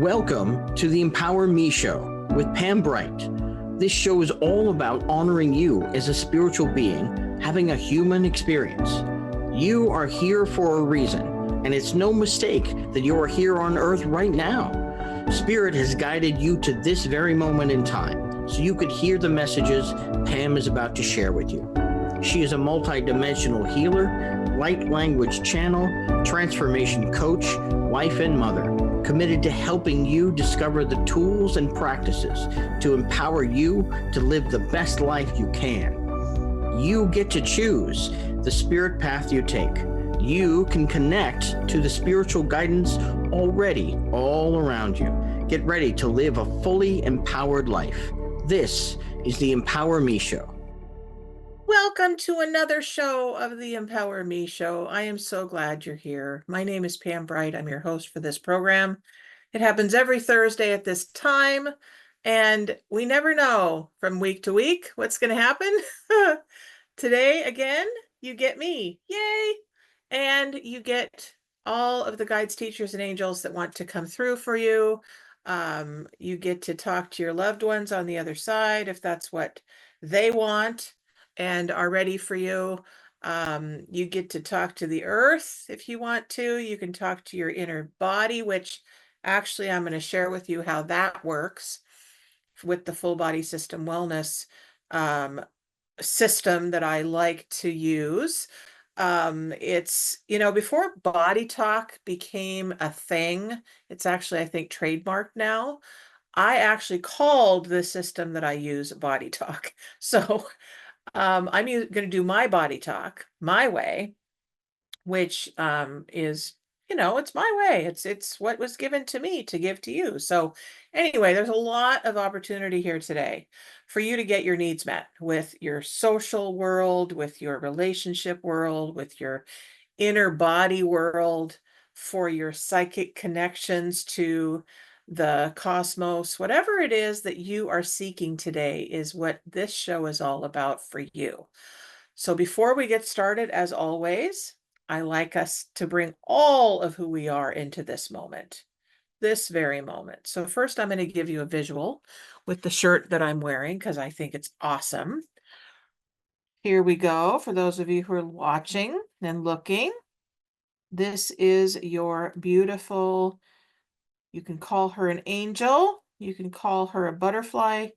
Welcome to the Empower Me Show with Pam Bright. This show is all about honoring you as a spiritual being, having a human experience. You are here for a reason, and it's no mistake that you are here on Earth right now. Spirit has guided you to this very moment in time, so you could hear the messages Pam is about to share with you. She is a multidimensional healer, light language channel, transformation coach, wife, and mother, committed to helping you discover the tools and practices to empower you to live the best life you can. You get to choose the spirit path you take. You can connect to the spiritual guidance already all around you. Get ready to live a fully empowered life. This is the Empower Me Show. Welcome to another show of the Empower Me Show. I am so glad you're here. My name is Pam Bright. I'm your host for this program. It happens every Thursday at this time, and we never know from week to week what's going to happen. Today, again, you get me. Yay! And you get all of the guides, teachers, and angels that want to come through for you. You get to talk to your loved ones on the other side if that's what they want and are ready for you. You get to talk to the earth if you want to. You can talk to your inner body, which actually I'm going to share with you how that works with the full body system wellness system that I like to use. It's, before body talk became a thing, it's actually, I think, trademarked now. I actually called the system that I use body talk. So I'm going to do my body talk my way, which is, it's my way. It's what was given to me to give to you. So anyway, there's a lot of opportunity here today for you to get your needs met with your social world, with your relationship world, with your inner body world, for your psychic connections to the cosmos. Whatever it is that you are seeking today is what this show is all about for you. So before we get started, as always, I like us to bring all of who we are into this moment, this very moment. So first, I'm going to give you a visual with the shirt that I'm wearing because I think it's awesome. Here we go. For those of you who are watching and looking, this is your beautiful, you can call her an angel, you can call her a butterfly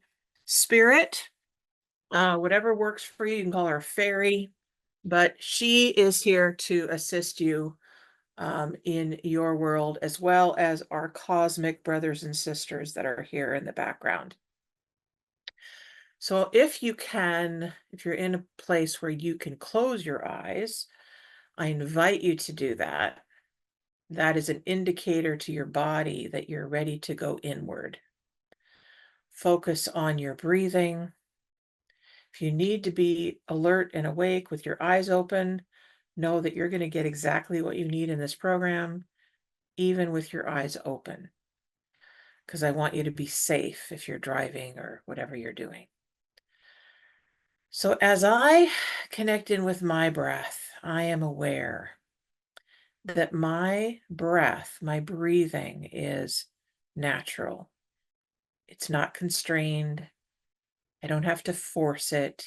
spirit, whatever works for you. You can call her a fairy, but she is here to assist you in your world, as well as our cosmic brothers and sisters that are here in the background. So if you can, if you're in a place where you can close your eyes, I invite you to do that. That is an indicator to your body that you're ready to go inward. Focus on your breathing. If you need to be alert and awake with your eyes open, know that you're going to get exactly what you need in this program, even with your eyes open, because I want you to be safe if you're driving or whatever you're doing. So as I connect in with my breath, I am aware that my breath, my breathing is natural. It's not constrained. I don't have to force it.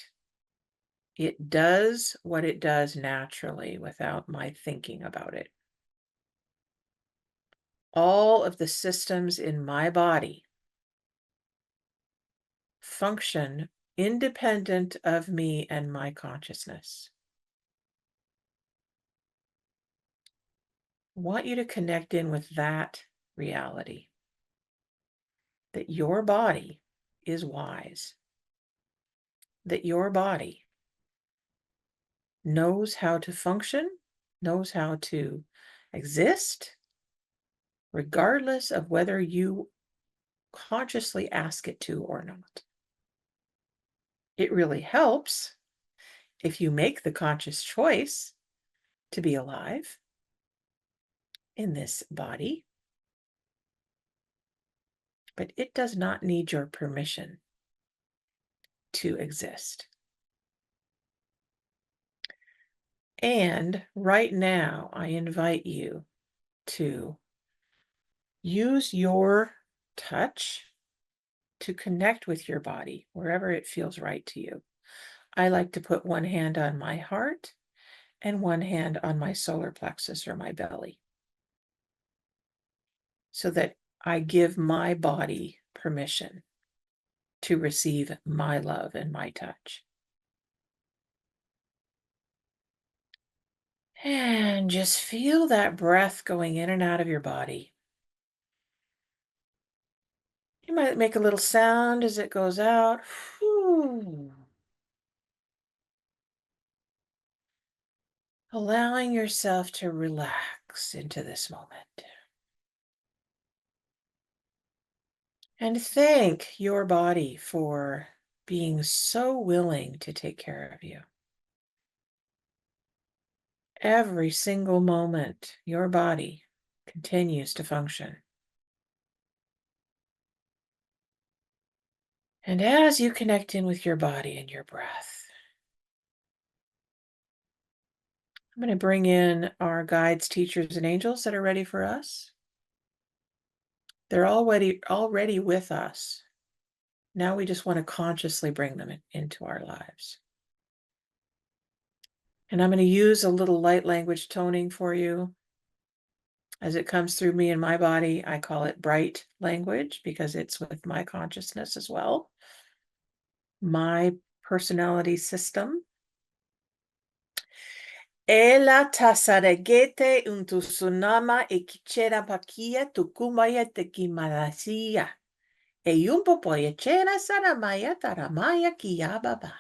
It does what it does naturally without my thinking about it. All of the systems in my body function independent of me and my consciousness. I want you to connect in with that reality, that your body is wise, that your body knows how to function, knows how to exist, regardless of whether you consciously ask it to or not. It really helps if you make the conscious choice to be alive in this body, but it does not need your permission to exist. And right now, I invite you to use your touch to connect with your body wherever it feels right to you. I like to put one hand on my heart and one hand on my solar plexus or my belly, so that I give my body permission to receive my love and my touch. And just feel that breath going in and out of your body. You might make a little sound as it goes out. Whew. Allowing yourself to relax into this moment. And thank your body for being so willing to take care of you. Every single moment, your body continues to function. And as you connect in with your body and your breath, I'm going to bring in our guides, teachers, and angels that are ready for us. They're already with us. Now we just want to consciously bring them into our lives. And I'm going to use a little light language toning for you. As it comes through me and my body, I call it bright language because it's with my consciousness as well. My personality system. Ela tasaregete untusunama ekichera pakia tukumaya tekimalasia. Eyumpo poyechera saramaya taramaya kiyababa.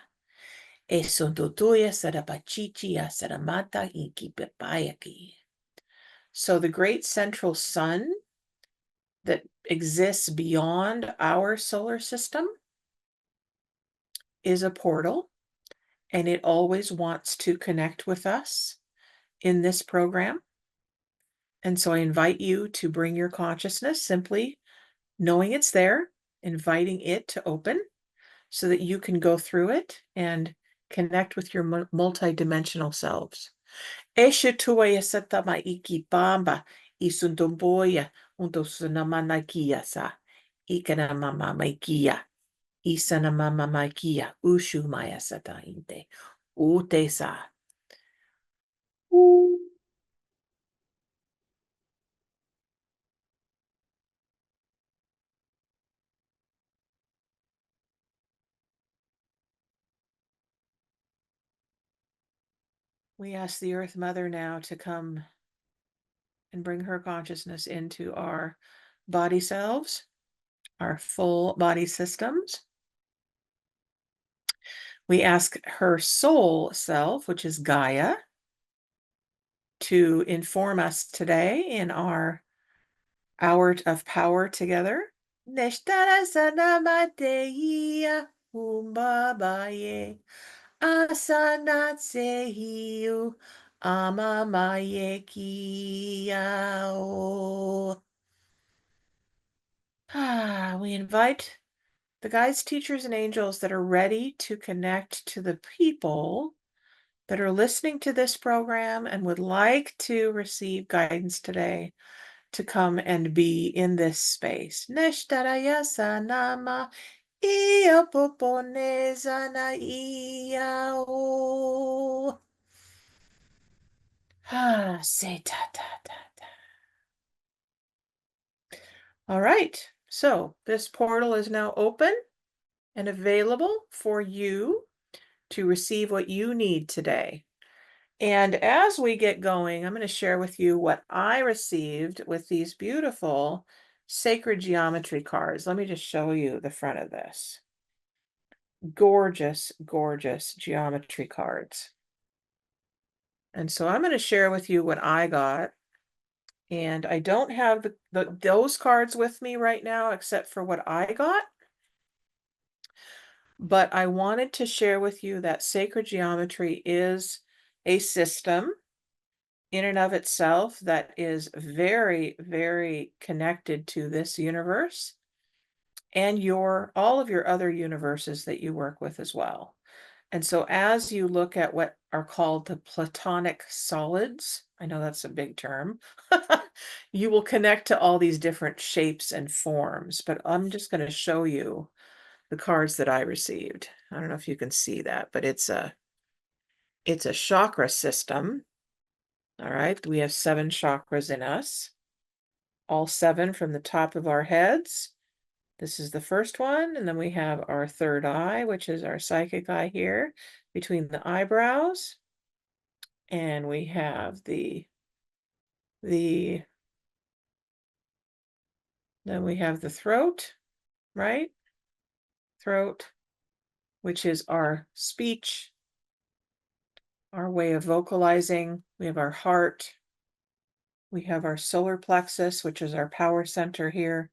Esontutuya sarapachichia saramata ikipepayaki. So the great central sun that exists beyond our solar system is a portal, and it always wants to connect with us in this program. And so I invite you to bring your consciousness, simply knowing it's there, inviting it to open so that you can go through it and connect with your multidimensional selves. Eshutua yasata maiki bamba isundomboya untosunamanakia sa ikana mama maikia isana mama maikia ushu maya sata inte ute sa. We ask the Earth Mother now to come and bring her consciousness into our body selves, our full body systems. We ask her soul self, which is Gaia, to inform us today in our hour of power together. Neshtara sanamateia umbabaye asanatsehiu amamayekiao. We invite the guides, teachers, and angels that are ready to connect to the people that are listening to this program and would like to receive guidance today to come and be in this space. Neshtarayasa nama iya poponeza na iya o. Say ta ta ta ta. All right, so this portal is now open and available for you to receive what you need today. And as we get going, I'm going to share with you what I received with these beautiful sacred geometry cards. Let me just show you the front of this. Gorgeous, gorgeous geometry cards. And so I'm going to share with you what I got. And I don't have those cards with me right now, except for what I got. But I wanted to share with you that sacred geometry is a system in and of itself that is very, very connected to this universe and all of your other universes that you work with as well. And so as you look at what are called the platonic solids I know that's a big term. You will connect to all these different shapes and forms, but I'm just going to show you the cards that I received. I don't know if you can see that, but it's a chakra system. All right, we have 7 chakras in us, all 7 from the top of our heads. This is the first one, and then we have our third eye, which is our psychic eye here between the eyebrows. And we have the then we have the throat, right? Throat, which is our speech, our way of vocalizing. We have our heart. We have our solar plexus, which is our power center here.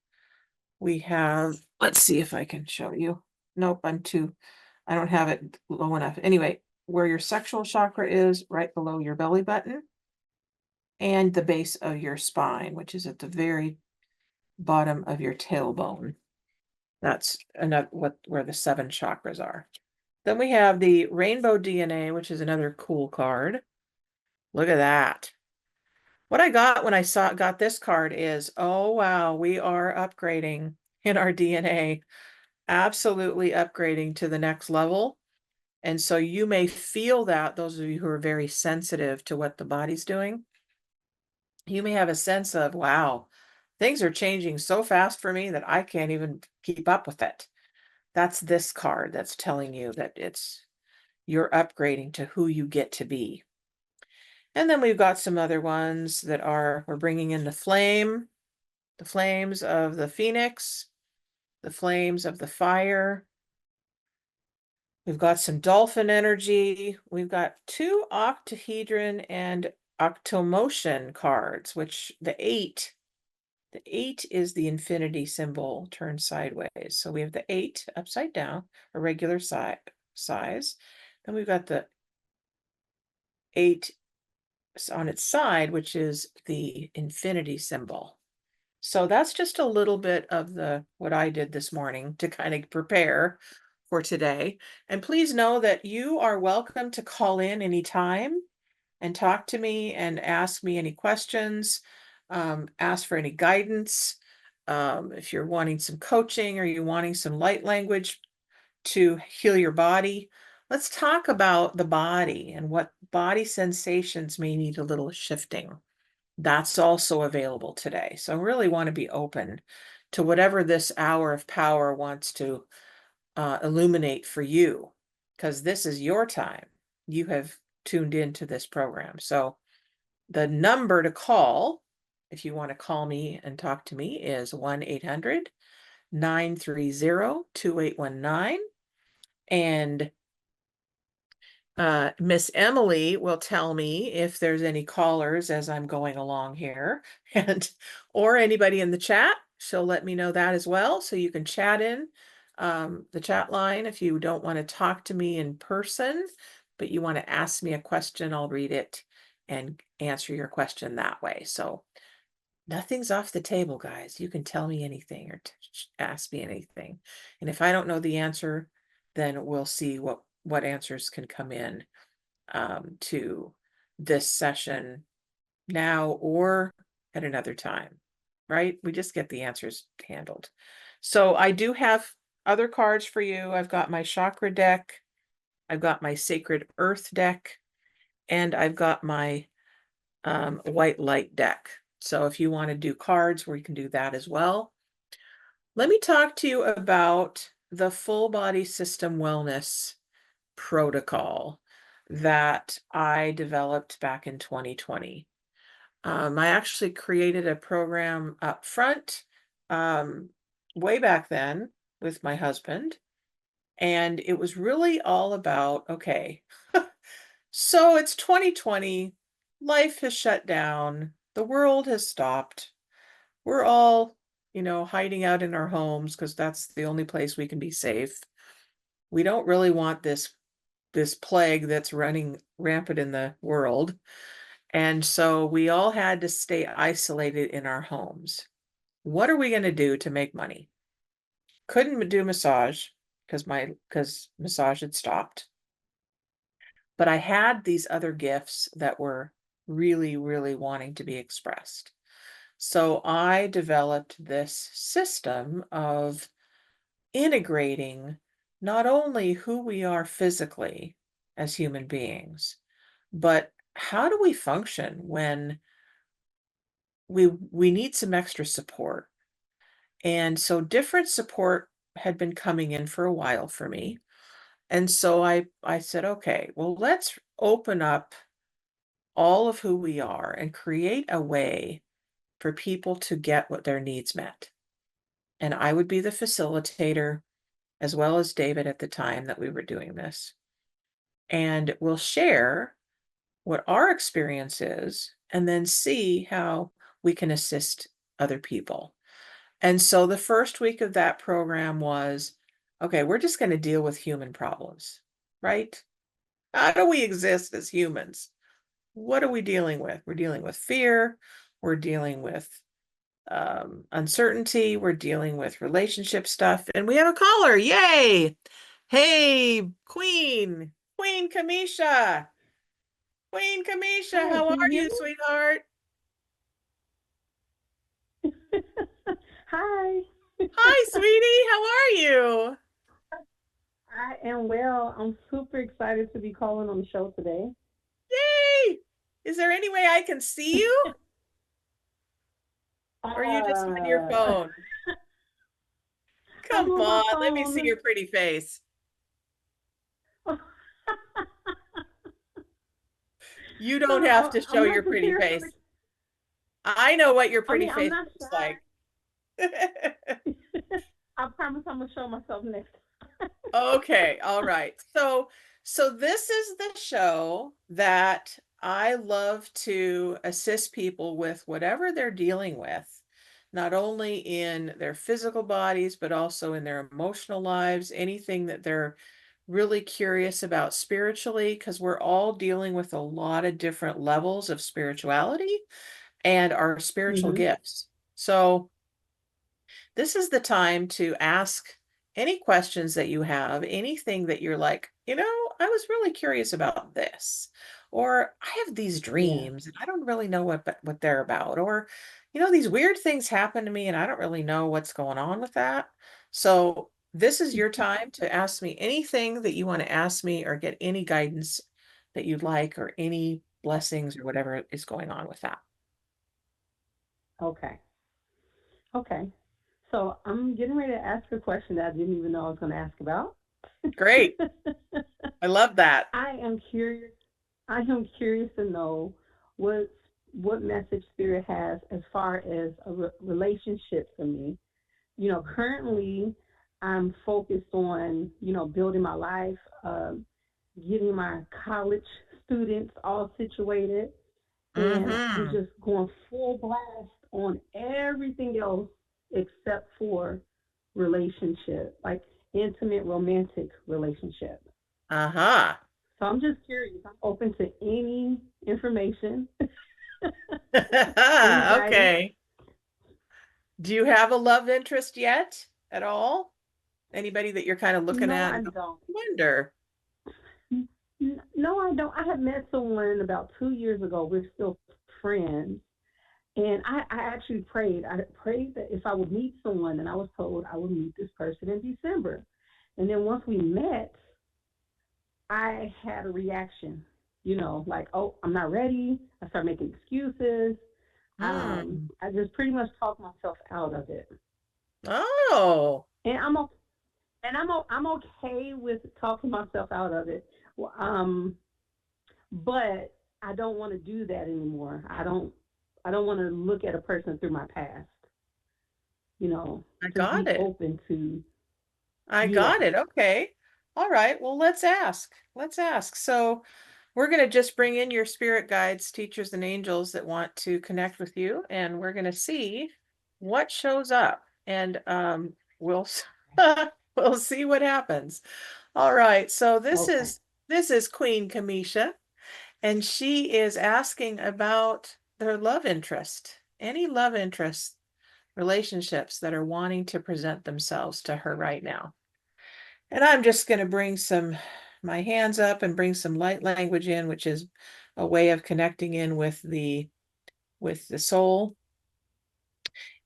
We have, let's see if I can show you. Nope, I don't have it low enough. Anyway, where your sexual chakra is, right below your belly button, and the base of your spine, which is at the very bottom of your tailbone. That's another where the 7 chakras are. Then we have the rainbow DNA, which is another cool card. Look at that. What I got when I got this card is, oh wow, we are upgrading in our DNA, absolutely upgrading to the next level. And so you may feel that, those of you who are very sensitive to what the body's doing, you may have a sense of, wow, things are changing so fast for me that I can't even keep up with it. That's this card that's telling you that you're upgrading to who you get to be. And then we've got some other ones that we're bringing in the flames of the phoenix, the flames of the fire. We've got some dolphin energy. We've got 2 octahedron and octomotion cards, which the 8 is the infinity symbol turned sideways. So we have the 8 upside down, a regular size. Then we've got the 8 on its side, which is the infinity symbol. So that's just a little bit of what I did this morning to kind of prepare for today. And please know that you are welcome to call in anytime and talk to me and ask me any questions, ask for any guidance. If you're wanting some coaching or you're wanting some light language to heal your body, let's talk about the body and what body sensations may need a little shifting. That's also available today. So I really want to be open to whatever this hour of power wants to illuminate for you, because this is your time. You have tuned into this program. So the number to call, if you want to call me and talk to me, is 1-800-930-2819. And Miss Emily will tell me if there's any callers as I'm going along here, or anybody in the chat. She'll let me know that as well. So you can chat in the chat line if you don't want to talk to me in person, but you want to ask me a question, I'll read it and answer your question that way. So nothing's off the table, guys. You can tell me anything or ask me anything. And if I don't know the answer, then we'll see what answers can come in to this session now or at another time, right? We just get the answers handled. So I do have other cards for you. I've got my chakra deck, I've got my sacred earth deck, and I've got my white light deck. So if you want to do cards, we can do that as well. Let me talk to you about the full body system wellness protocol that I developed back in 2020. I actually created a program up front way back then with my husband, and it was really all about, okay, so it's 2020, life has shut down, the world has stopped, we're all, hiding out in our homes because that's the only place we can be safe. We don't really want this plague that's running rampant in the world. And so we all had to stay isolated in our homes. What are we going to do to make money? Couldn't do massage because massage had stopped. But I had these other gifts that were really, really wanting to be expressed. So I developed this system of integrating not only who we are physically as human beings, but how do we function when we need some extra support. And so different support had been coming in for a while for me. And so I said, okay, well, let's open up all of who we are and create a way for people to get what their needs met. And I would be the facilitator, as well as David at the time that we were doing this. And we'll share what our experience is and then see how we can assist other people. And so the first week of that program was, okay, we're just going to deal with human problems, right? How do we exist as humans? What are we dealing with? We're dealing with fear. We're dealing with uncertainty. We're dealing with relationship stuff. And we have a caller. Yay. Hey, Queen Kamisha. Queen Kamisha, Hi, how can you are hear you, sweetheart? me? Hi. Hi, sweetie. How are you? I am well. I'm super excited to be calling on the show today. Yay! Is there any way I can see you? Or are you just on your Uh, phone? I'm Come on my on, let me see phone. your pretty face. You don't have to show I'm your not pretty prepared for face. I know what your pretty face I'm not looks like. shy. I promise I'm gonna show myself next time. Okay, all right. So this is the show that I love to assist people with whatever they're dealing with, not only in their physical bodies, but also in their emotional lives, anything that they're really curious about spiritually, because we're all dealing with a lot of different levels of spirituality and our spiritual Mm-hmm. gifts. So this is the time to ask any questions that you have, anything that you're like, I was really curious about this, or I have these Yeah. dreams and I don't really know what they're about, or these weird things happen to me and I don't really know what's going on with that. So this is your time to ask me anything that you want to ask me or get any guidance that you'd like or any blessings or whatever is going on with that. Okay. Okay. So I'm getting ready to ask a question that I didn't even know I was going to ask about. Great. I love that. I am curious. I am curious to know what what message Spirit has as far as a relationship for me. Currently I'm focused on building my life, getting my college students all situated, and I'm Mm-hmm. just going full blast on everything else except for relationship, like intimate romantic relationship. Uh-huh. So I'm just curious. I'm open to any information, any guidance. Okay. Do you have a love interest yet at all? Anybody that you're kind of looking No, at I and go, don't. "I wonder." No, I don't. I had met someone about 2 years ago. We're still friends. And I actually prayed. I prayed that if I would meet someone, and I was told I would meet this person in December. And then once we met, I had a reaction, like, oh, I'm not ready. I started making excuses. Hmm. I just pretty much talked myself out of it. Oh, And I'm okay with talking myself out of it. Well, but I don't want to do that anymore. I don't want to look at a person through my past. I Just got be it. open to, I got yeah. it. Okay. All right. Well, let's ask. Let's ask. So, we're going to just bring in your spirit guides, teachers, and angels that want to connect with you, and we're going to see what shows up, and we'll we'll see what happens. All right. So Okay. this is Queen Kamisha, and she is asking about their love interest. Any love interest relationships that are wanting to present themselves to her right now. And I'm just going to bring my hands up and bring some light language in, which is a way of connecting in with the soul.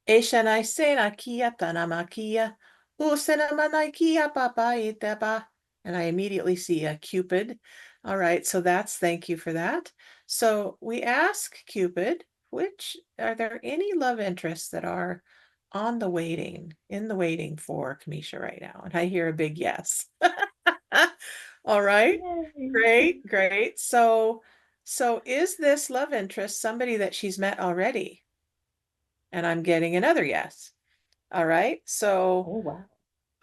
Eshanai sena kia tanamakia, usena manaikia papaiteba. And I immediately see a Cupid. All right, so thank you for that. So we ask Cupid, are there any love interests that are in the waiting for Kamisha right now? And I hear a big yes. All right, Yay. great. So is this love interest somebody that she's met already? And I'm getting another yes. All right. Oh, wow.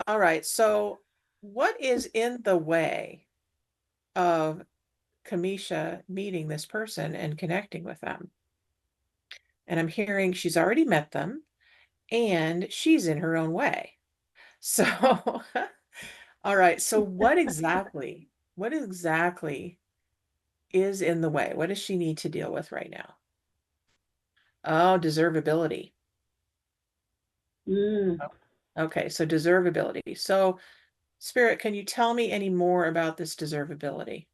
All right. So what is in the way of Kamisha meeting this person and connecting with them? And I'm hearing she's already met them and she's in her own way. So, all right. So what exactly is in the way? What does she need to deal with right now? Oh, deservability. Mm. Okay. So deservability. So Spirit, can you tell me any more about this deservability?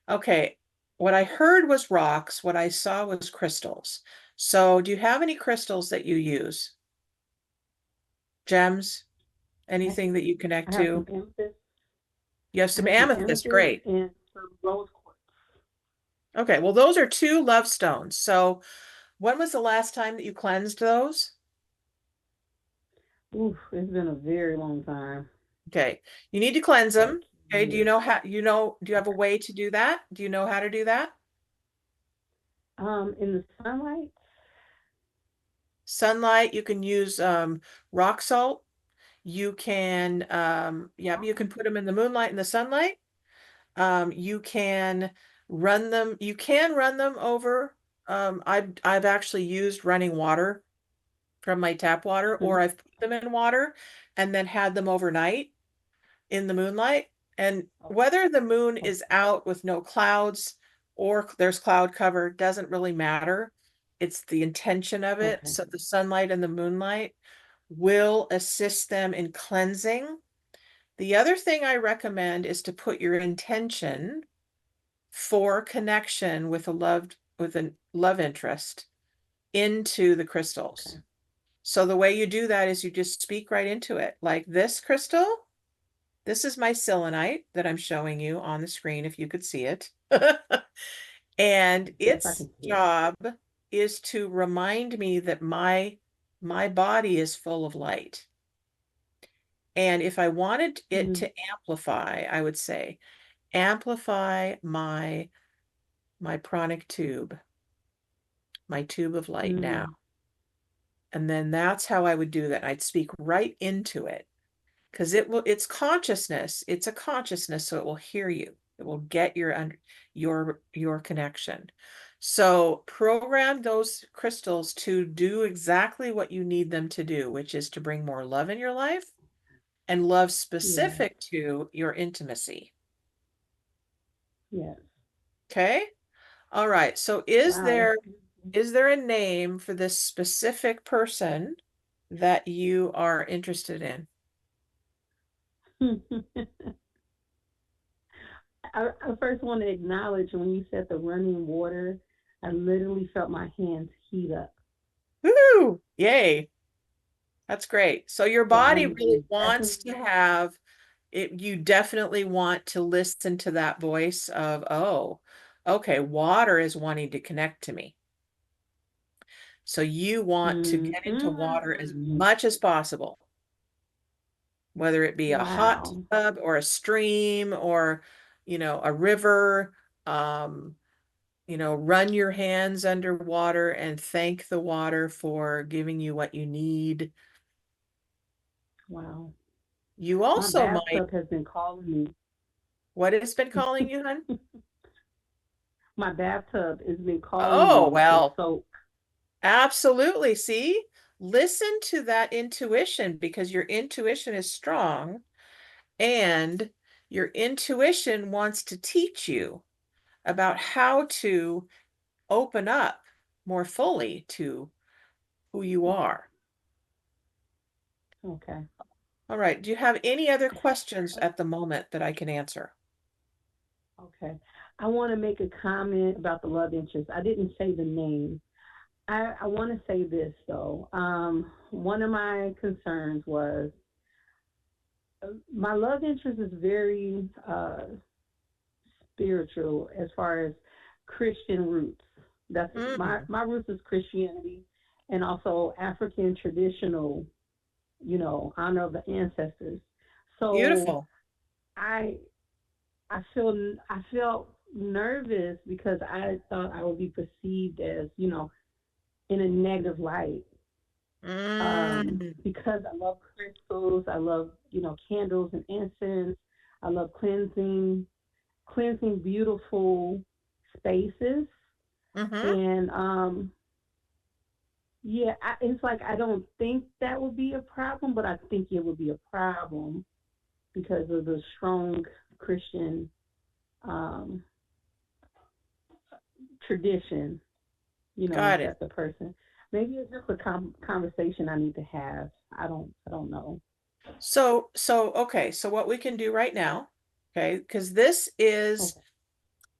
Okay. What I heard was rocks. What I saw was crystals. So do you have any crystals that you use? Gems? I, Anything that you connect I have some to? amethyst. You have I some have some amethyst. amethyst Great. and some rose quartz. Okay. Well, those are two love stones. So when was the last time that you cleansed those? Oof, it's been a very long time. Okay. You need to cleanse Like them. Okay. Do you years. know how, do you have a way to do that? Do you know how to do that? In the sunlight. Sunlight, you can use rock salt. You can, yeah, you can put them in the moonlight and the sunlight. You can run them over. I've actually used running water from my tap water, or Mhm. I've put them in water and then had them overnight in the moonlight. And Okay. whether the moon Okay. is out with no clouds or there's cloud cover doesn't really matter. It's the intention of it. Okay. So the sunlight and the moonlight will assist them in cleansing. The other thing I recommend is to put your intention for connection with a love interest into the crystals. Okay. So the way you do that is you just speak right into it. Like this crystal, this is my selenite that I'm showing you on the screen if you could see it. And Yes, I its can see it. job is to remind me that my body is full of light. And if I wanted it Mm. to amplify, I would say, amplify my pranic tube, my tube of light now. Mm. And then that's how I would do that. I'd speak right into it because it's consciousness. It's a consciousness, so it will hear you. It will get your connection. So program those crystals to do exactly what you need them to do, which is to bring more love in your life and love Yes. specific to your intimacy. Yes. Okay? All right. So Wow. is there a name for this specific person that you are interested in? I first want to acknowledge when you said the running water, I literally felt my hands heat up. Woo! Yay. That's great. So your So body I'm really wants to definitely, have it, you definitely want to listen to that voice of, oh, okay, water is wanting to connect to me. So you want to mm, get into water as mm, much as possible, whether it be a hot wow, tub or a stream or, a river. Um, run your hands underwater and thank the water for giving you what you need. wow. You My also might, bathtub has been calling what has been calling you, hun? me. My bathtub has been calling Oh, me to well, soak. absolutely. See, listen to that intuition because your intuition is strong and your intuition wants to teach you about how to open up more fully to who you are. Okay. All right. Do you have any other questions at the moment that I can answer? Okay. I want to make a comment about the love interest. I didn't say the name. I want to say this though. One of my concerns was my love interest is very spiritual as far as Christian roots. That's Mm, my roots is Christianity and also African traditional, honor of the ancestors. So beautiful. I I felt nervous because I thought I would be perceived as, in a negative light. Mm, Because I love crystals, I love, candles and incense. I love cleansing beautiful spaces. mm-hmm. And yeah, it's like I don't think that would be a problem, but I think it would be a problem because of the strong Christian um, tradition, Got it. that the person. Maybe it's just a conversation I need to have. I don't know. Okay, so what we can do right now, okay, because Okay.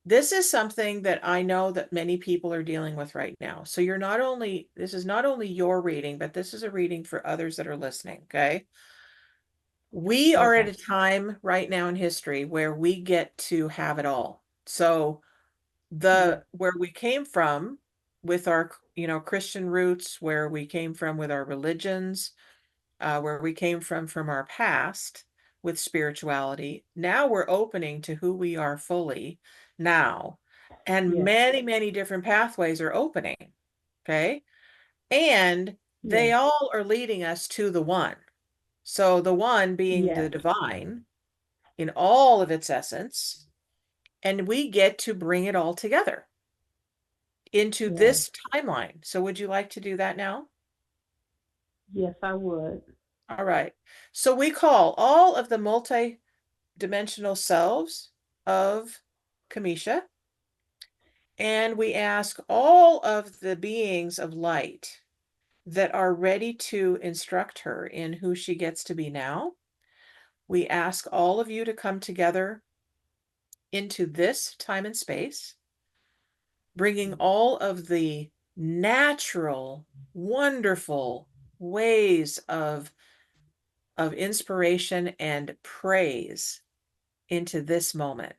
this is something that I know that many people are dealing with right now. So this is not only your reading, but this is a reading for others that are listening, okay? We are at Okay. a time right now in history where we get to have it all. So Yeah. the where we came from with our, Christian roots, where we came from with our religions, where we came from our past with spirituality. Now we're opening to who we are fully now. And Yeah. many, many different pathways are opening. Okay. And Yeah. they all are leading us to the one. So the one being the Yes. divine in all of its essence. And we get to bring it all together into Yes. this timeline. So would you like to do that now? Yes, I would. All right. So we call all of the multi-dimensional selves of Kamisha, and we ask all of the beings of light that are ready to instruct her in who she gets to be now. We ask all of you to come together into this time and space, bringing all of the natural, wonderful ways of inspiration and praise into this moment.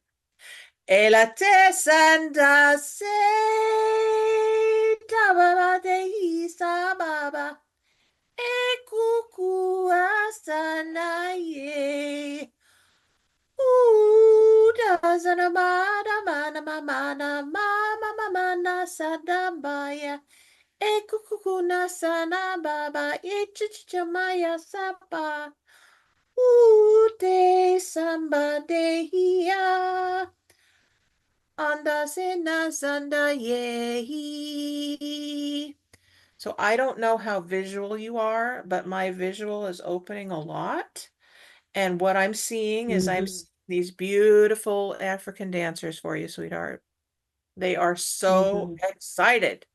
E la te sanda se tababa de isa baba. E kuku asana ye. Da zana mana mana mana mama mana sadambaya. E kuku na sana baba. E chichimaya sapa. Te samba de hiya. Anda sena sanda yehi. So I don't know how visual you are, but my visual is opening a lot. And what I'm seeing is Mhm. these beautiful African dancers for you, sweetheart. They are so Mhm. excited.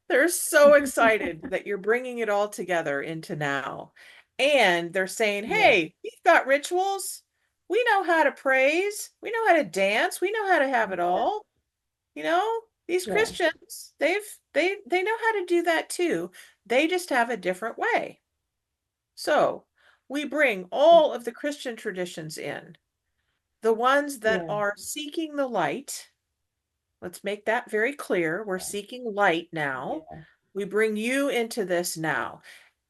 They're so excited that you're bringing it all together into now. And they're saying, Yes. hey, we've got rituals. We know how to praise. We know how to dance. We know how to have it Yes. all. You know, these Yes. Christians, they know how to do that too. They just have a different way. So we bring all of the Christian traditions in, the ones that Yes. are seeking the light. Let's make that very clear. We're seeking light now. Yes. We bring you into this now.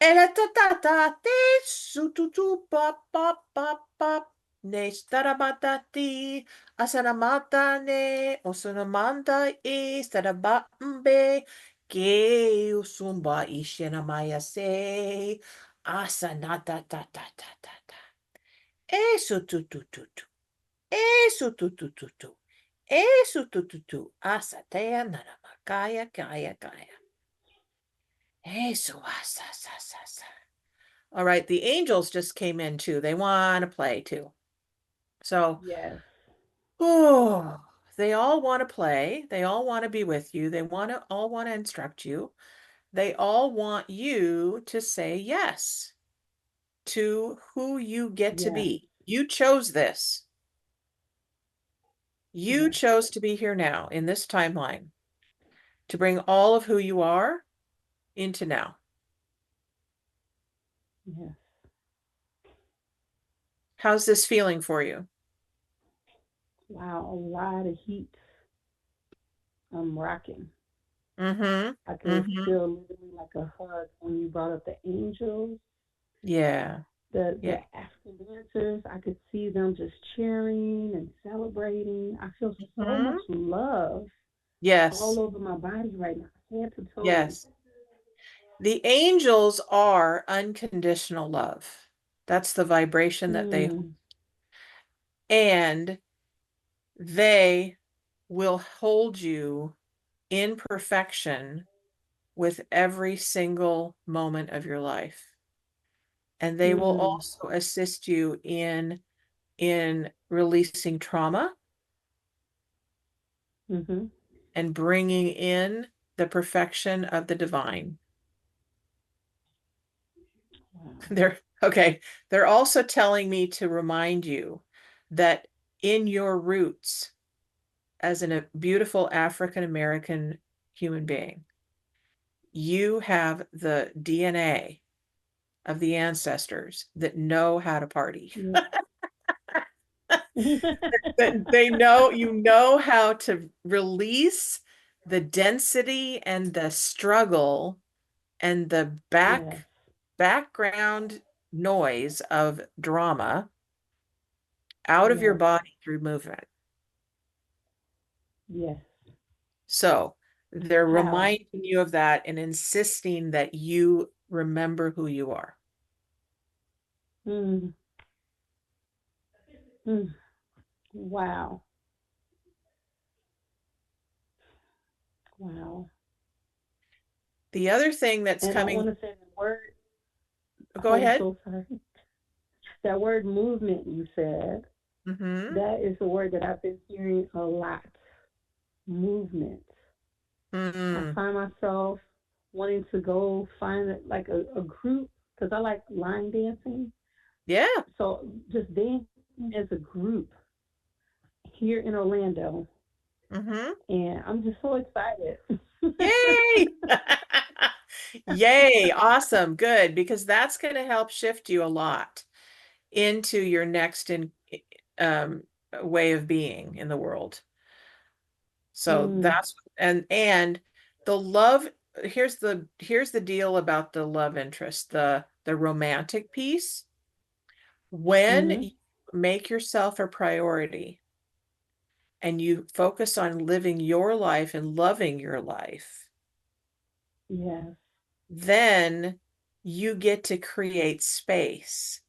Elatatate sututu pop pop pop pop ne starabatati asanamata ne osanamanda e starabambe ke usumba ishenamaya se asanata ta ta ta ta ta e sututututu Eso tu tu tu tu. Eso tu tu tu. Asatea nanamakaya kaya kaya. Eso asa sa sa sa. All right, the angels just came in too. They want to play too. So, Yes. oh, they all want to play. They all want to be with you. They all want to instruct you. They all want you to say yes to who you get to Yes. be. You chose this. You Yes. chose to be here now in this timeline to bring all of who you are into now. Yes. How's this feeling for you? Wow, a lot of heat. I'm rocking. Mm-hmm. I could Mm-hmm. feel literally like a hug when you brought up the angels, Yeah. the Yeah. African dancers. I could see them just cheering and celebrating. I feel so Mm-hmm. much love all Yes. over my body right now, head to toe. Yes. The angels are unconditional love. That's the vibration that they hold. Mm, And they will hold you in perfection with every single moment of your life. And they will mm, also assist you in releasing trauma mm-hmm. and bringing in the perfection of the divine. Wow. They're okay. They're also telling me to remind you that in your roots as a beautiful African American human being, you have the DNA of the ancestors that know how to party. Yeah. That they know, you know how to release the density and the struggle and the Yes. background noise of drama out of your Yes. body through movement. Yes. So they're How? reminding you of that and insisting that you remember who you are. Mm, mm. Wow. Wow. The other thing that's And I coming, want to say the word, go oh, I'm ahead. so sorry. That word movement you said, Mm-hmm. that is a word that I've been hearing a lot. Movement. I Mm-hmm. find myself wanting to go find like a group because I like line dancing. Yeah. So just dancing as a group here in Orlando. Mm-hmm. And I'm just so excited. Yay. Yay. Awesome. Good. Because that's going to help shift you a lot into your next um, way of being in the world. So mm, that's and the love, here's the deal about the love interest, the romantic piece. When mm-hmm. you make yourself a priority and you focus on living your life and loving your life, Yes. then you get to create space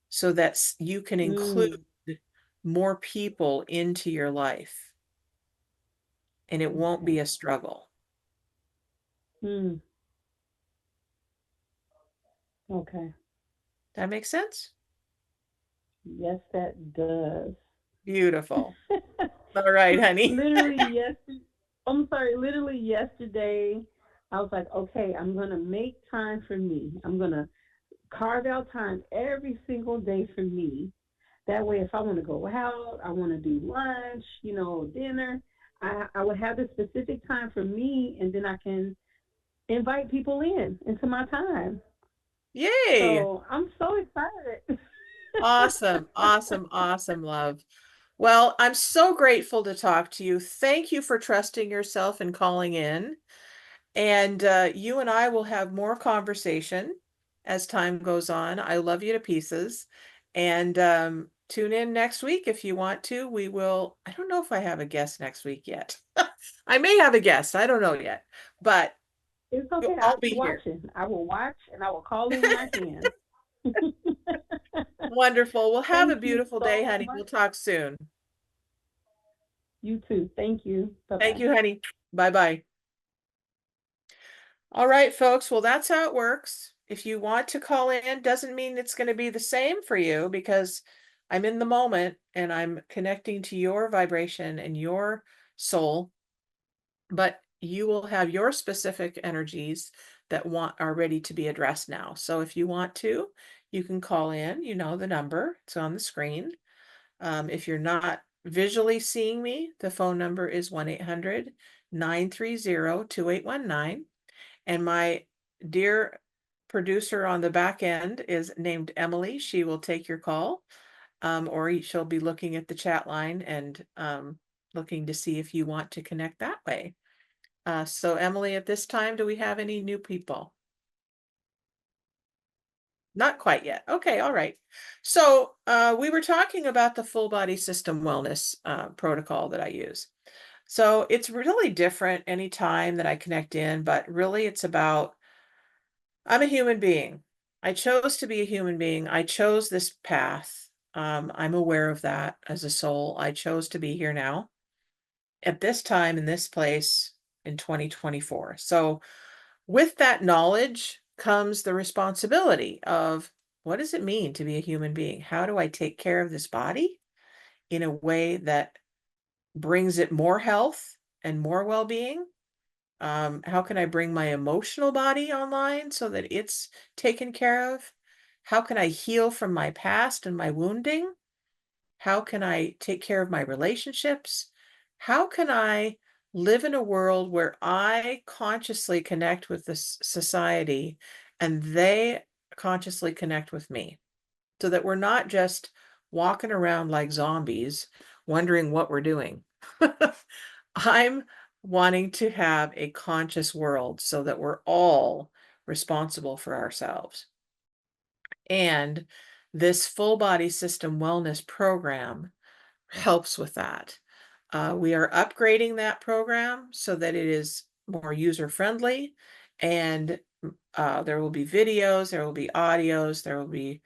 so that you can include Mm, more people into your life and it won't okay. be a struggle. Mm, okay. That makes sense? Yes, that does. Beautiful. All right, honey. Literally yesterday, I'm sorry, literally yesterday, I was like, okay, I'm going to make time for me. I'm going to carve out time every single day for me. That way, if I want to go out, I want to do lunch, dinner, I would have this specific time for me, and then I can invite people into my time. Yay. So I'm so excited. Awesome. Awesome. Awesome, love. Well, I'm so grateful to talk to you. Thank you for trusting yourself and calling in. And you and I will have more conversation as time goes on. I love you to pieces. And tune in next week if you want to. We will, I don't know if I have a guest next week yet. I may have a guest. I don't know yet, but It's okay. I'll I'll be be here. watching. I will watch and I will call in when I can. Wonderful. Well, have a Thank you beautiful day, so honey. much. We'll talk soon. You too. Thank you. Bye Thank bye. you, honey. Bye-bye. All right, folks. Well, that's how it works. If you want to call in, doesn't mean it's going to be the same for you because I'm in the moment and I'm connecting to your vibration and your soul, but you will have your specific energies that are ready to be addressed now. So if you want to, you can call in, you know the number, it's on the screen. If you're not visually seeing me, the phone number is 1-800-930-2819. And my dear producer on the back end is named Emily. She will take your call, or she'll be looking at the chat line and looking to see if you want to connect that way. So Emily, at this time, do we have any new people? Not quite yet. Okay, all right. So we were talking about the full body system wellness protocol that I use. So it's really different anytime that I connect in, but really it's about I'm a human being. I chose to be a human being. I chose this path. I'm aware of that as a soul. I chose to be here now at this time in this place in 2024. So with that knowledge comes the responsibility of what does it mean to be a human being? How do I take care of this body in a way that brings it more health and more well-being? How can I bring my emotional body online so that it's taken care of? How can I heal from my past and my wounding? How can I take care of my relationships? How can I live in a world where I consciously connect with this society and they consciously connect with me so that we're not just walking around like zombies wondering what we're doing? I'm wanting to have a conscious world so that we're all responsible for ourselves. And this full body system wellness program helps with that. We are upgrading that program so that it is more user friendly, and there will be videos, there will be audios, there will be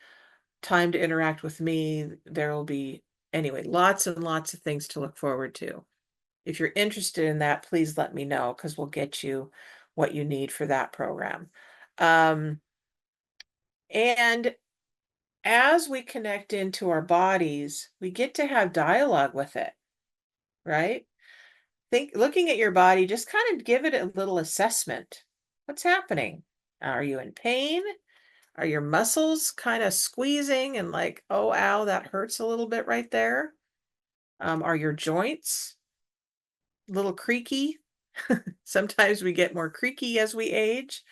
time to interact with me. There will be, anyway, lots and lots of things to look forward to. If you're interested in that, please let me know because we'll get you what you need for that program. And as we connect into our bodies, we get to have dialogue with it, right? Looking at your body, just kind of give it a little assessment. What's happening? Are you in pain? Are your muscles kind of squeezing and like, oh, ow, that hurts a little bit right there? Are your joints a little creaky? Sometimes we get more creaky as we age.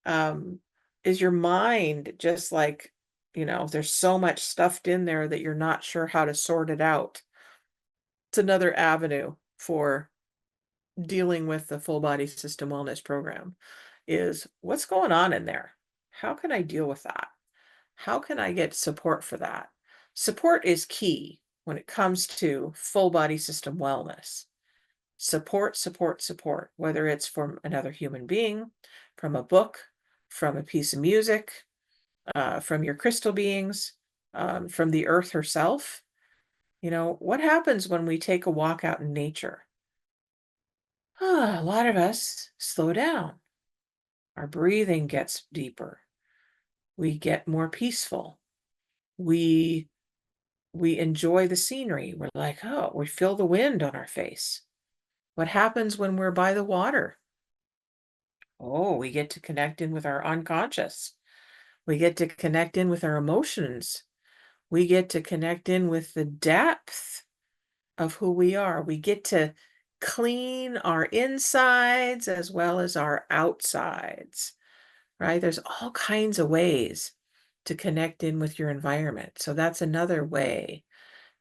Is your mind just like, there's so much stuffed in there that you're not sure how to sort it out? It's another avenue for dealing with the full body system wellness program is what's going on in there? How can I deal with that? How can I get support for that? Support is key when it comes to full body system wellness. Support, support, support, whether it's from another human being, from a book, from a piece of music, from your crystal beings, from the earth herself. What happens when we take a walk out in nature? A lot of us slow down. Our breathing gets deeper. We get more peaceful. We enjoy the scenery. We're like, oh, we feel the wind on our face. What happens when we're by the water? Oh, we get to connect in with our unconscious. We get to connect in with our emotions. We get to connect in with the depth of who we are. We get to clean our insides as well as our outsides, right? There's all kinds of ways to connect in with your environment. So that's another way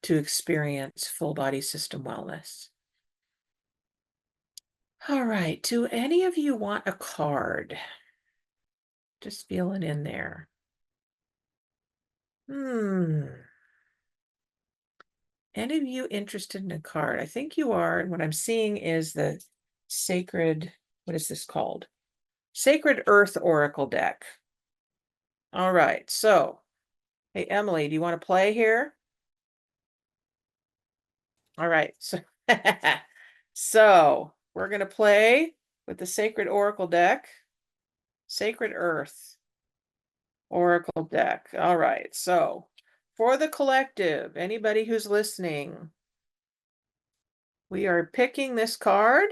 to experience full body system wellness. All right. Do any of you want a card? Just feeling in there. Any of you interested in a card? I think you are. And what I'm seeing is the sacred, what is this called? Sacred Earth Oracle deck. All right. So, hey, Emily, do you want to play here? All right. So we're going to play with the Sacred Oracle deck. Sacred Earth Oracle deck. All right. So for the collective, anybody who's listening, we are picking this card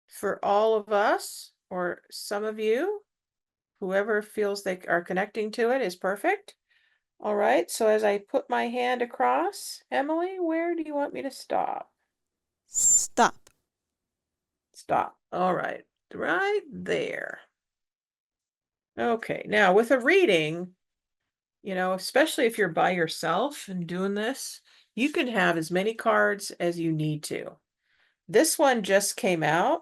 for all of us, or some of you. Whoever feels they are connecting to it is perfect. All right, so as I put my hand across, Emily, where do you want me to stop? Stop. Stop. All right, right there. Okay, now with a reading, especially if you're by yourself and doing this, you can have as many cards as you need to. This one just came out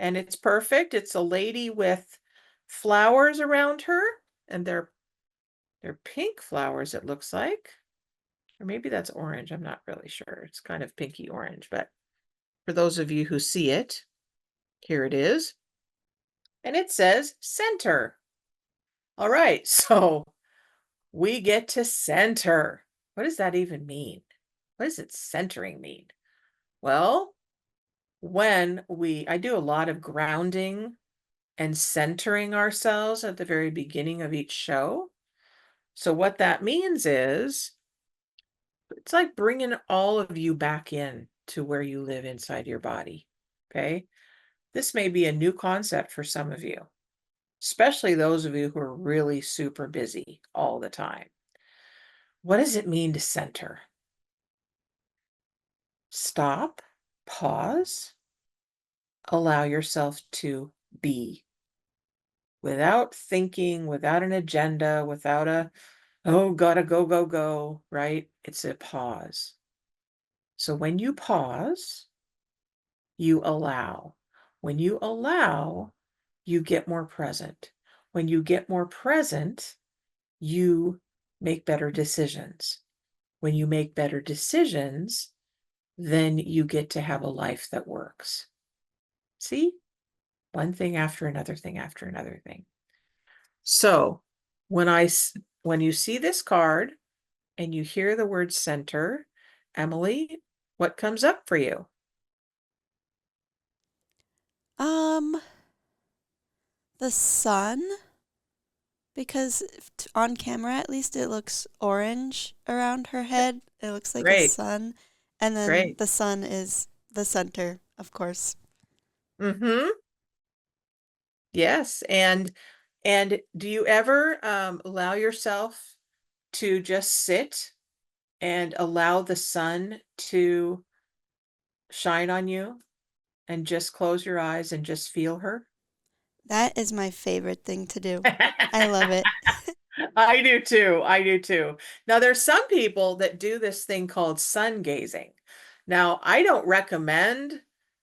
and it's perfect. It's a lady with flowers around her, and they're pink flowers, it looks like. Or maybe that's orange. I'm not really sure. It's kind of pinky orange, but for those of you who see it, here it is. And it says center. All right, so we get to center. What does that even mean? What does it centering mean? Well, I do a lot of grounding and centering ourselves at the very beginning of each show. So what that means is it's like bringing all of you back in to where you live inside your body. Okay. This may be a new concept for some of you, especially those of you who are really super busy all the time. What does it mean to center? Stop, pause, allow yourself to be without thinking, without an agenda, without oh, gotta go, go, go, right? It's a pause. So when you pause, you allow. When you allow, you get more present. When you get more present, you make better decisions. When you make better decisions, then you get to have a life that works. See? One thing after another thing after another thing. So when you see this card and you hear the word center, Emily, what comes up for you? Um, the sun, because on camera at least it looks orange around her head. It looks like a Great, sun, and then great. the sun is the center, of course. Mm-hmm. Yes. And do you ever allow yourself to just sit and allow the sun to shine on you and just close your eyes and just feel her? That is my favorite thing to do. I love it. I do too. I do too. Now, there's some people that do this thing called sun gazing. Now, I don't recommend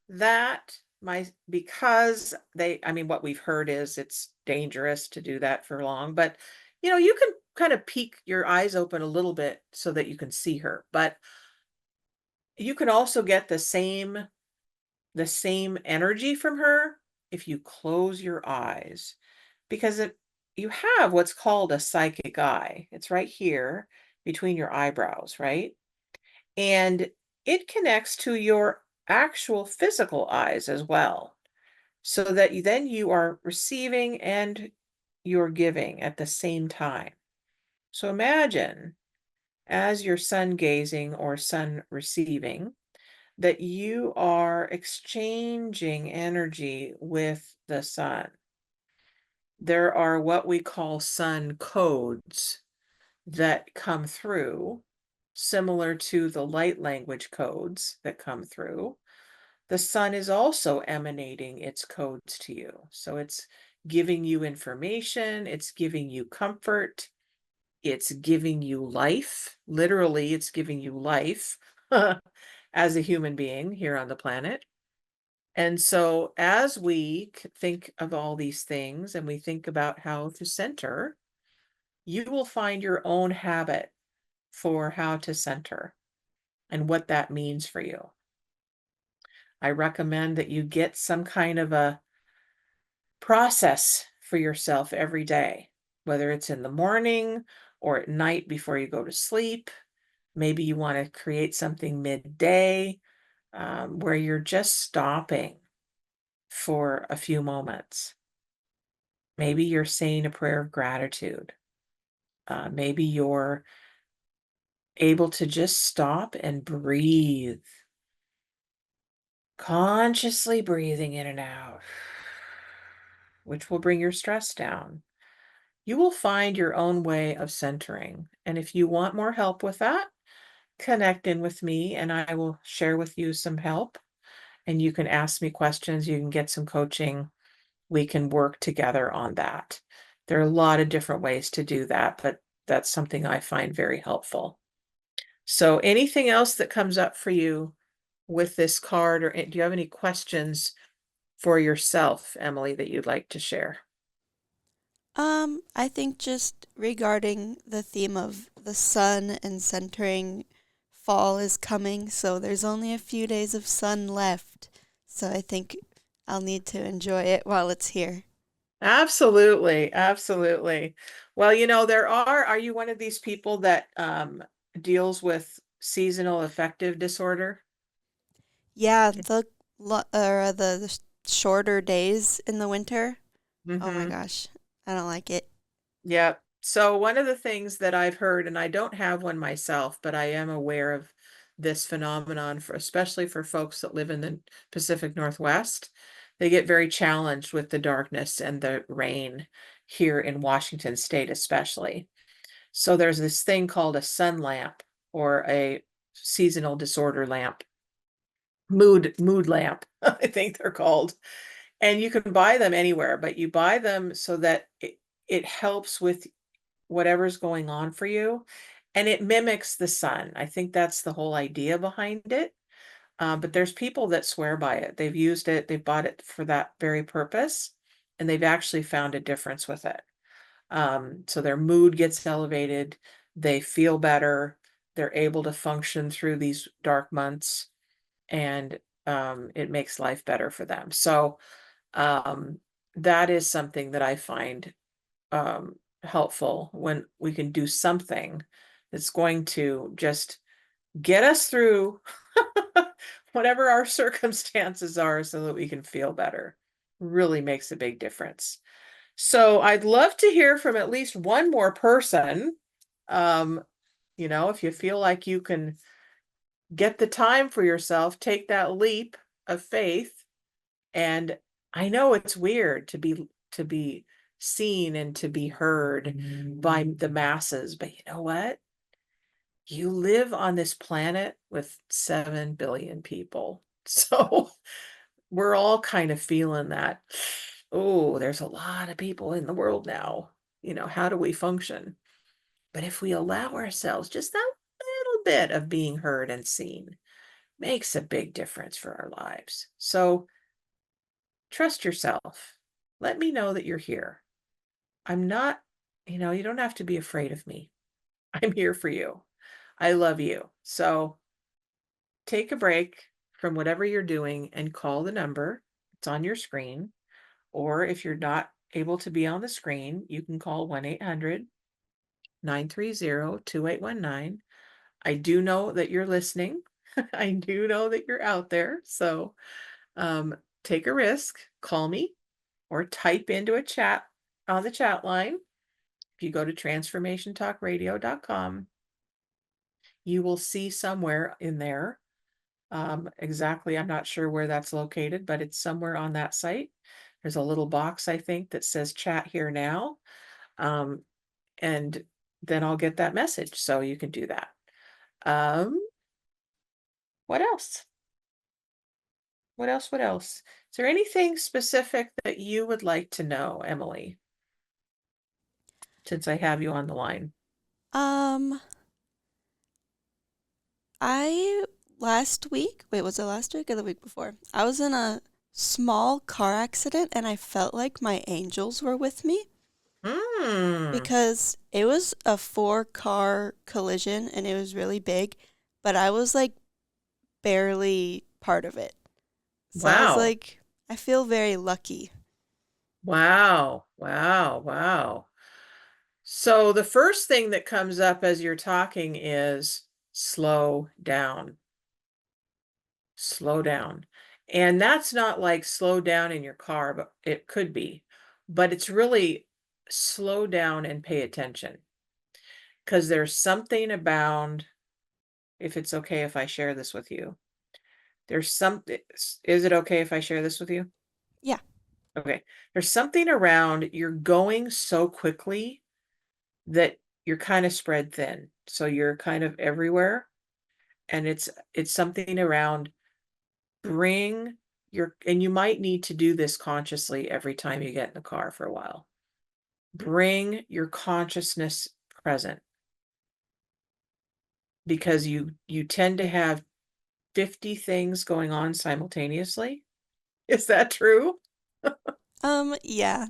that because what we've heard is it's dangerous to do that for long, but you can kind of peek your eyes open a little bit so that you can see her. But you can also get the same energy from her if you close your eyes, because you have what's called a psychic eye. It's right here between your eyebrows, right? And it connects to your actual physical eyes as well, so that then you are receiving and you're giving at the same time. So imagine as you're sun gazing or sun receiving, that you are exchanging energy with the sun. There are what we call sun codes that come through, similar to the light language codes that come through. The sun is also emanating its codes to you. So it's giving you information, it's giving you comfort, it's giving you life. Literally, it's giving you life as a human being here on the planet. And so, as we think of all these things and we think about how to center, you will find your own habit for how to center and what that means for you. I recommend that you get some kind of a process for yourself every day, whether it's in the morning or at night before you go to sleep. Maybe you want to create something midday where you're just stopping for a few moments. Maybe you're saying a prayer of gratitude. Maybe you're able to just stop and breathe, consciously breathing in and out, which will bring your stress down. you will find your own way of centering. And if you want more help with that, connect in with me and I will share with you some help. And you can ask me questions, you can get some coaching. We can work together on that. There are a lot of different ways to do that, but that's something I find very helpful. So anything else that comes up for you with this card, or do you have any questions for yourself, Emily, that you'd like to share? I think just regarding the theme of the sun and centering, fall is coming, so there's only a few days of sun left. So I think I'll need to enjoy it while it's here. Absolutely, absolutely. Well, are you one of these people that deals with seasonal affective disorder? Yeah, the shorter days in the winter. Oh my Mm-hmm. gosh, I don't like it. Yeah. So one of the things that I've heard, and I don't have one myself, but I am aware of this phenomenon for especially for folks that live in the Pacific Northwest, they get very challenged with the darkness and the rain here in Washington State, especially. So there's this thing called a sun lamp or a seasonal disorder lamp, mood lamp, I think they're called. And you can buy them anywhere, but you buy them so that it helps with whatever's going on for you. And it mimics the sun. I think that's the whole idea behind it. But there's people that swear by it. They've used it, they've bought it for that very purpose, and they've actually found a difference with it. So their mood gets elevated, they feel better, they're able to function through these dark months, and it makes life better for them. So that is something that I find helpful when we can do something that's going to just get us through whatever our circumstances are so that we can feel better. Really makes a big difference. So I'd love to hear from at least one more person. Um, if you feel like you can get the time for yourself, take that leap of faith. And I know it's weird to be seen and to be heard by the masses, but you know what? You live on this planet with 7 billion people. So we're all kind of feeling that, oh, there's a lot of people in the world now. How do we function? But if we allow ourselves just that little bit of being heard and seen, makes a big difference for our lives. So trust yourself. Let me know that you're here. I'm not, you don't have to be afraid of me. I'm here for you. I love you. So take a break from whatever you're doing and call the number. It's on your screen. Or if you're not able to be on the screen, you can call 1-800-930-2819. I do know that you're listening. I do know that you're out there. So take a risk, call me, or type into a chat on the chat line. If you go to transformationtalkradio.com, you will see somewhere in there exactly, I'm not sure where that's located, but it's somewhere on that site. There's a little box, I think, that says chat here now. Um, and then I'll get that message. So you can do that. Um, what else? What else? What else? Is there anything specific that you would like to know, Emily? Since I have you on the line. Um, I last week, wait, was it last week or the week before? I was in a small car accident and I felt like my angels were with me Hmm. because it was a 4-car collision and it was really big, but I was like barely part of it. So I was Wow. like, I feel very lucky. Wow. Wow. Wow. So the first thing that comes up as you're talking is slow down. Slow down. And that's not like slow down in your car, but it could be. But it's really slow down and pay attention. Because there's something about, if it's okay if I share this with you, there's something, is it okay if I share this with you? Yeah. Okay. There's something around you're going so quickly that you're kind of spread thin. So you're kind of everywhere. And it's something around bring and you might need to do this consciously every time you get in the car for a while. Bring your consciousness present, because you tend to have 50 things going on simultaneously. Is that true? Yeah.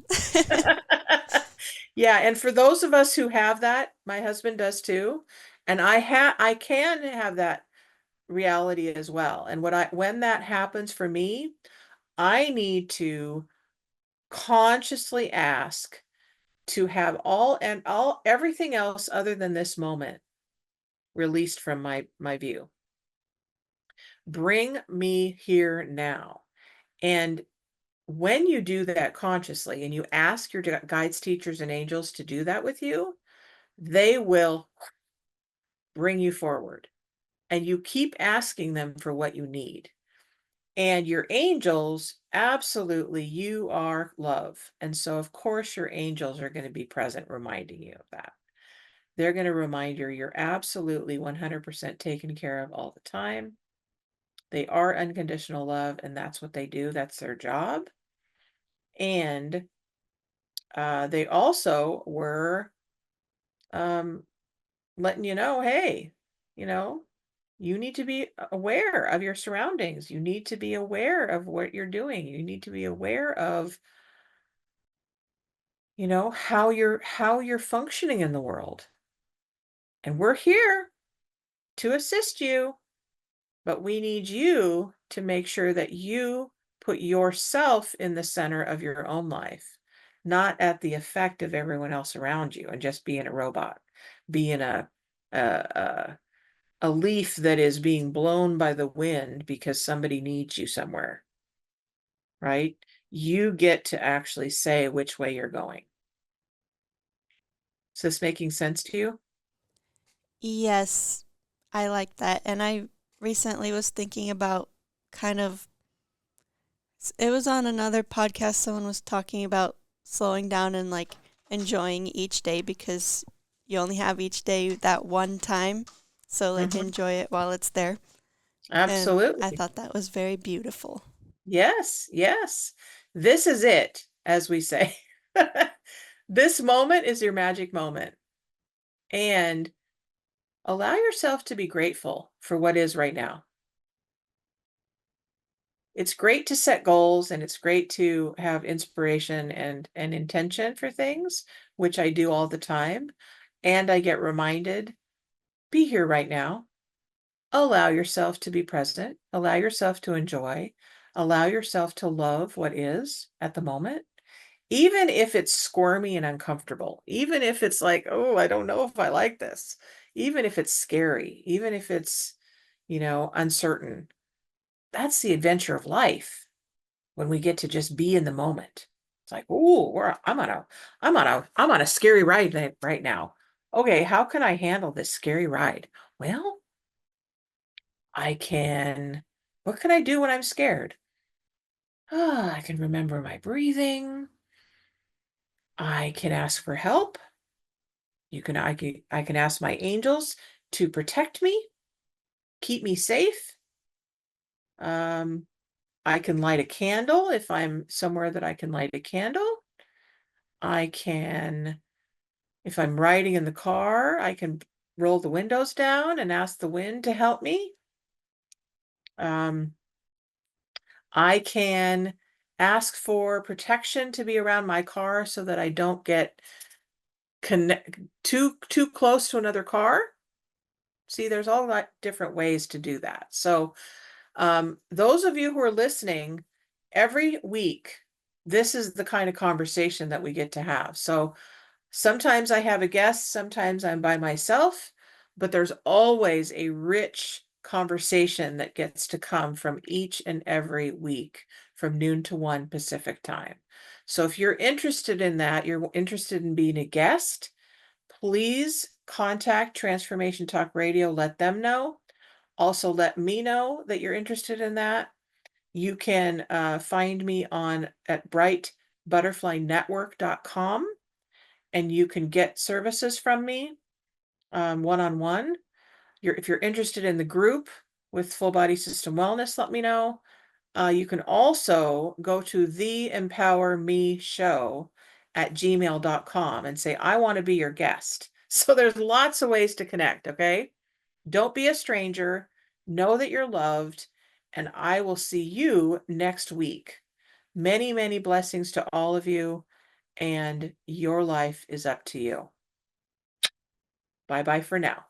Yeah, and for those of us who have that, my husband does too, and I can have that reality as well. And when that happens for me, I need to consciously ask to have everything else other than this moment released from my view. Bring me here now. And when you do that consciously and you ask your guides, teachers, and angels to do that with you, they will bring you forward. And you keep asking them for what you need. And your angels, absolutely, you are love. And so, of course, your angels are going to be present, reminding you of that. They're going to remind you you're absolutely 100% taken care of all the time. They are unconditional love, and that's what they do. That's their job. And they also were letting you know, hey, you need to be aware of your surroundings. You need to be aware of what you're doing. You need to be aware of, how you're functioning in the world. And we're here to assist you, but we need you to make sure that you put yourself in the center of your own life, not at the effect of everyone else around you and just being a robot, being a leaf that is being blown by the wind because somebody needs you somewhere, right? You get to actually say which way you're going. Is this making sense to you? Yes, I like that. And I recently was thinking about kind of, it was on another podcast, someone was talking about slowing down and like enjoying each day, because you only have each day that one time. So like enjoy it while it's there. And I Absolutely. thought that was very beautiful. Yes, yes. This is it, as we say. This moment is your magic moment. And allow yourself to be grateful for what is right now. It's great to set goals, and it's great to have inspiration and intention for things, which I do all the time. And I get reminded, be here right now. Allow yourself to be present. Allow yourself to enjoy. Allow yourself to love what is at the moment. Even if it's squirmy and uncomfortable, even if it's like, oh, I don't know if I like this, even if it's scary, even if it's, uncertain, that's the adventure of life when we get to just be in the moment. It's like, oh, I'm on a scary ride right now. Okay, how can I handle this scary ride? Well, what can I do when I'm scared? I can remember my breathing. I can ask for help. I can ask my angels to protect me, keep me safe. I can light a candle if I'm somewhere that I can light a candle. If I'm riding in the car, I can roll the windows down and ask the wind to help me. I can ask for protection to be around my car so that I don't get too close to another car. See, there's all that different ways to do that. So those of you who are listening, every week, this is the kind of conversation that we get to have. So sometimes I have a guest, sometimes I'm by myself, but there's always a rich conversation that gets to come from each and every week from noon to 1 Pacific time. So if you're interested in that, you're interested in being a guest, please contact Transformation Talk Radio. Let them know. Also, let me know that you're interested in that. You can find me at brightbutterflynetwork.com, and you can get services from me one-on-one. If you're interested in the group with Full Body System Wellness, let me know. You can also go to the Empower Me Show at gmail.com and say, I want to be your guest. So there's lots of ways to connect, okay? Don't be a stranger. Know that you're loved, and I will see you next week. Many, many blessings to all of you, and your life is up to you. Bye-bye for now.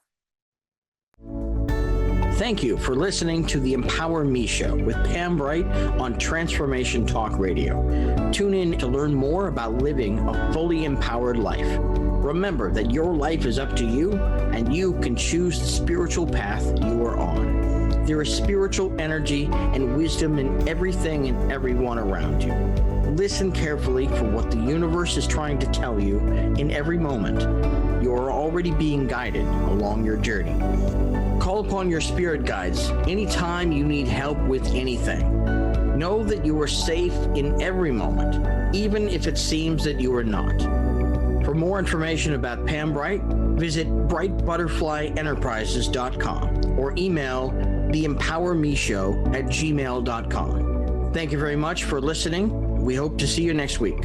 Thank you for listening to the Empower Me Show with Pam Bright on Transformation Talk Radio. Tune in to learn more about living a fully empowered life. Remember that your life is up to you, and you can choose the spiritual path you are on. There is spiritual energy and wisdom in everything and everyone around you. Listen carefully for what the universe is trying to tell you in every moment. You are already being guided along your journey. Call upon your spirit guides anytime you need help with anything. Know that you are safe in every moment, even if it seems that you are not. For more information about Pam Bright, visit brightbutterflyenterprises.com or email theempowermeshow@gmail.com. Thank you very much for listening. We hope to see you next week.